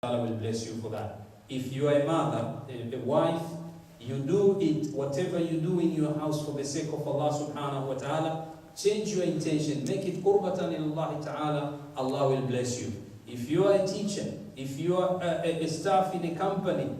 ta'ala will bless you for that. If you are a mother, a wife, you do it, whatever you do in your house for the sake of Allah subhanahu wa ta'ala, change your intention, make it qurbatan ilallah ta'ala, Allah will bless you. If you are a teacher, if you are a staff in a company,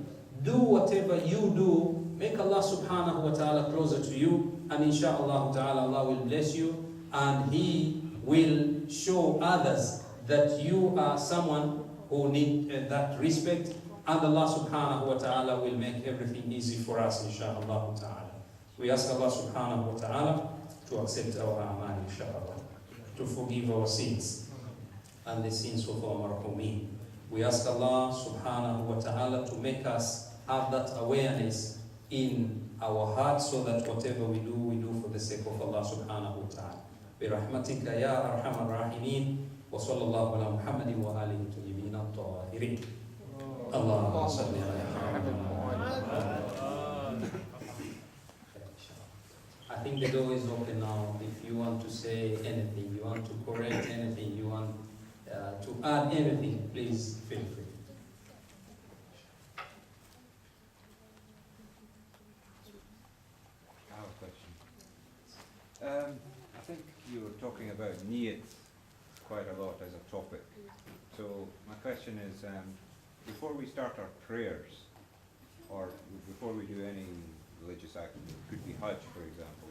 do whatever you do, make Allah subhanahu wa ta'ala closer to you, and inshallah ta'ala Allah will bless you, and He will show others that you are someone who need that respect, and Allah subhanahu wa ta'ala will make everything easy for us, inshallah ta'ala. We ask Allah subhanahu wa ta'ala to accept our amal, inshallah, to forgive our sins and the sins of our marhumeen. We ask Allah subhanahu wa ta'ala to make us have that awareness in our hearts, so that whatever we do for the sake of Allah subhanahu wa ta'ala. برحمتك يا أرحم الراحمين وصلى الله على محمد وآله الطيبين الطاهرين. اللهم صل على محمد. I think the door is open now. If you want to say anything, you want to correct anything, you want to add anything, please feel free. I have a question. I think you were talking about niyat quite a lot as a topic. So my question is, before we start our prayers, or before we do any religious act, it could be Hajj, for example,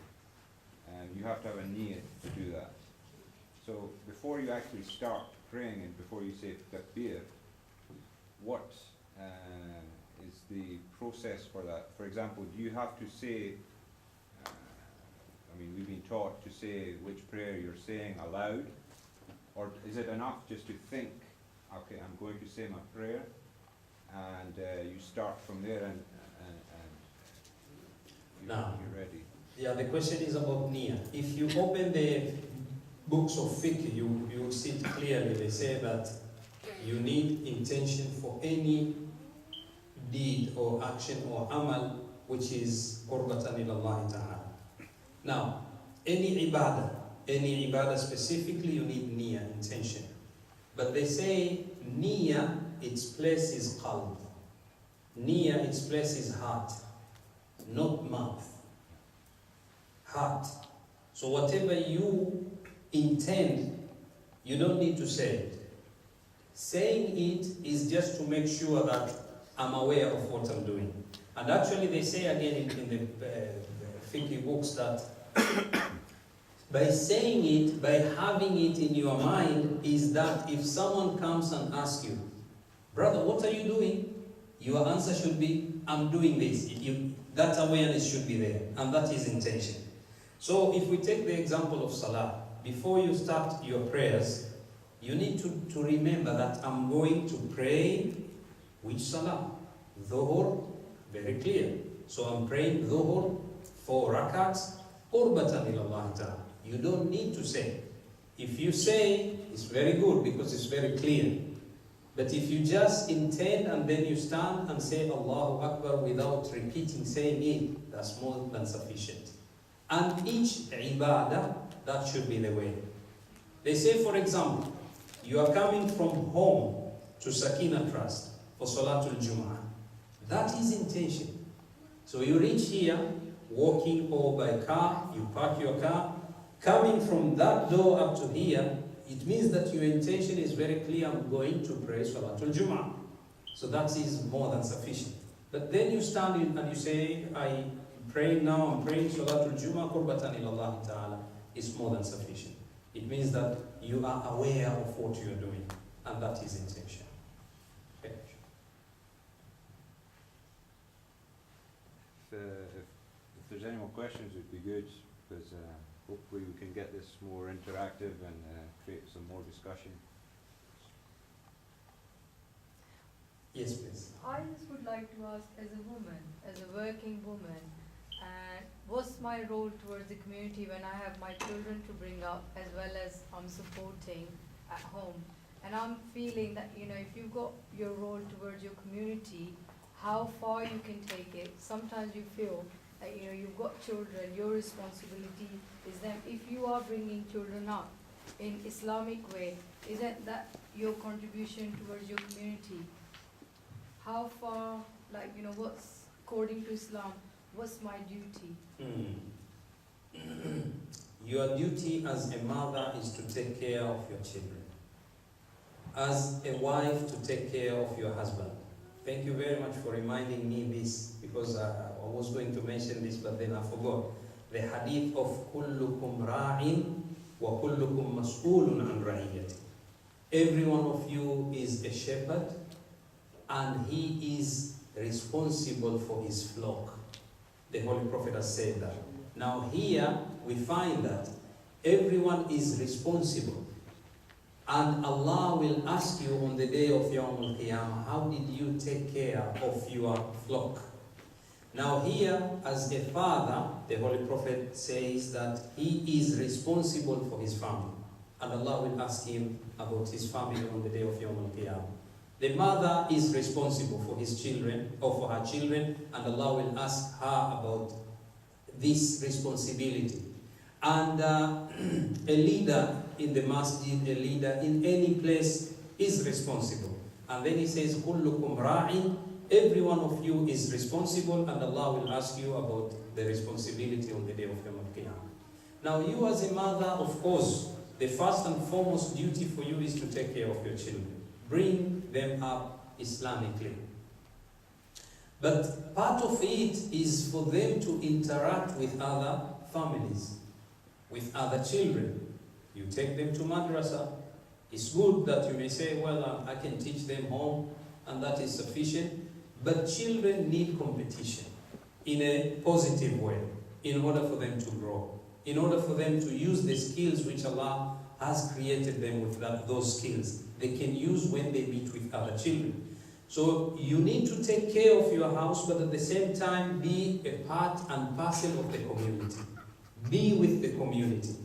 and you have to have a niyat to do that. So before you actually start praying and before you say takbir, what is the process for that? For example, do you have to say, we've been taught to say which prayer you're saying aloud, or is it enough just to think, okay, I'm going to say my prayer, and you start from there and you're ready? Yeah, the question is about niyyah. If you open the books of fiqh, you will see it clearly. They say that you need intention for any deed or action or amal which is qurbatan ilallah ta'ala. Now, any ibadah specifically, you need niyyah, intention. But they say niyyah, its place is qalb. Niyyah, its place is heart, not mouth. Heart. So whatever you intend, you don't need to say it. Saying it is just to make sure that I'm aware of what I'm doing. And actually they say again in the fiqh books that by saying it, by having it in your mind, is that if someone comes and asks you, brother, what are you doing? Your answer should be, I'm doing this. That awareness should be there, and that is intention. So if we take the example of salah, before you start your prayers, you need to remember that I'm going to pray which salah? Dhuhr, very clear. So I'm praying Dhuhr, 4 rakats, qurbatan ilallah ta'ala. You don't need to say. If you say, it's very good because it's very clear. But if you just intend and then you stand and say Allahu Akbar without repeating, saying it, that's more than sufficient. And each ibadah, that should be the way. They say, for example, you are coming from home to Sakina Trust for Salatul Jum'ah. That is intention. So you reach here, walking or by car, you park your car, coming from that door up to here, it means that your intention is very clear, I'm going to pray Salatul Jum'ah. So that is more than sufficient. But then you stand in and you say, I'm praying Salatul Jum'ah, qurbatan ilallah ta'ala, is more than sufficient. It means that you are aware of what you are doing, and that is intention. Okay. If there's any more questions, it would be good, because hopefully we can get this more interactive and create some more discussion. Yes, please. I just would like to ask, as a woman, as a working woman, what's my role towards the community when I have my children to bring up, as well as I'm supporting at home? And I'm feeling that, if you've got your role towards your community, how far you can take it. Sometimes you feel that, you've got children, your responsibility is them. If you are bringing children up in Islamic way, isn't that your contribution towards your community? how far, like, what's, according to Islam, what's my duty? Your duty as a mother is to take care of your children. As a wife, to take care of your husband. Thank you very much for reminding me this, because I was going to mention this, but then I forgot. The hadith of kullukum ra'in wa kullukum mas'ulun an ra'iyati. Every one of you is a shepherd, and he is responsible for his flock. The Holy Prophet has said that. Now here we find that everyone is responsible, and Allah will ask you on the day of Yawm al-Qiyamah, how did you take care of your flock? Now here, as a father, the Holy Prophet says that he is responsible for his family, and Allah will ask him about his family on the day of Yawm al-Qiyamah. The mother is responsible for his children, or for her children, and Allah will ask her about this responsibility. And a leader in the masjid, a leader in any place is responsible. And then he says, kullukum ra'in, every one of you is responsible, and Allah will ask you about the responsibility on the day of Yawm al-Qiyamah. Now you as a mother, of course, the first and foremost duty for you is to take care of your children. Bring them up Islamically. But part of it is for them to interact with other families, with other children. You take them to madrasa. It's good that you may say, well, I can teach them home, and that is sufficient. But children need competition in a positive way in order for them to grow, in order for them to use the skills which Allah has created them with, those skills they can use when they meet with other children. So you need to take care of your house, but at the same time be a part and parcel of the community. Be with the community.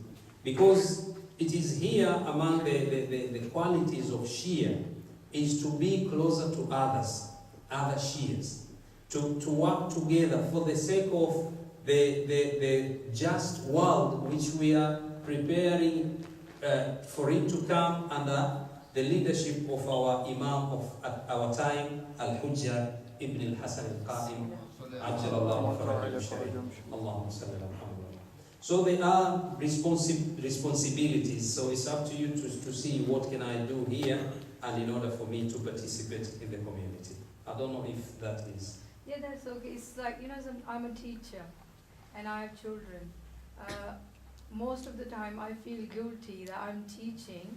Because it is here among the qualities of Shia, is to be closer to others, other Shias, to work together for the sake of the just world which we are preparing for it to come under the leadership of our Imam of our time, Al-Hujjah Ibn al-Hasan al-Qasim, Ajjalallahu Farajahu Sharif. Allahumma salli ala Muhammad. So there are responsibilities, so it's up to you to see what can I do here, and in order for me to participate in the community. I don't know if that is... Yeah, that's okay. It's like, I'm a teacher, and I have children. Most of the time I feel guilty that I'm teaching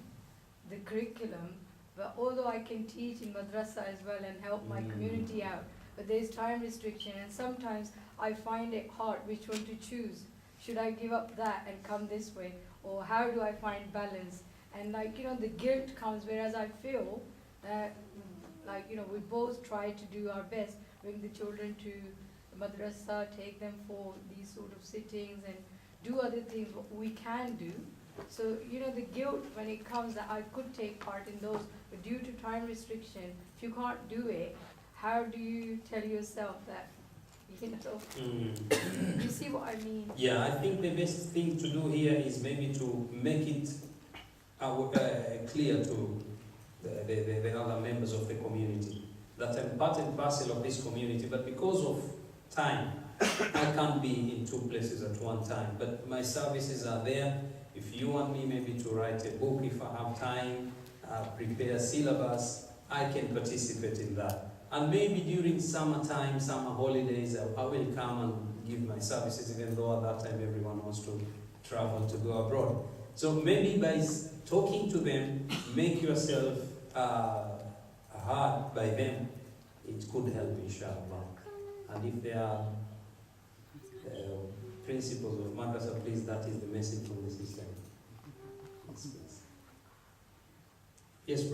the curriculum, but although I can teach in madrasa as well and help my community out, but there's time restriction, and sometimes I find it hard which one to choose. Should I give up that and come this way, or how do I find balance? And the guilt comes, whereas I feel that we both try to do our best, bring the children to madrasa, take them for these sort of sittings and do other things what we can do. So, the guilt when it comes that I could take part in those, but due to time restriction, if you can't do it, how do you tell yourself that, you see what I mean? Yeah, I think the best thing to do here is maybe to make it clear to the other members of the community that I'm part and parcel of this community, but because of time, I can't be in two places at one time, but my services are there. If you want me maybe to write a book, if I have time, prepare syllabus, I can participate in that. And maybe during summertime, summer holidays, I will come and give my services, even though at that time everyone wants to travel to go abroad. So maybe by talking to them, make yourself heard by them, it could help, inshallah. And if there are principles of madrasa, please, that is the message from the system.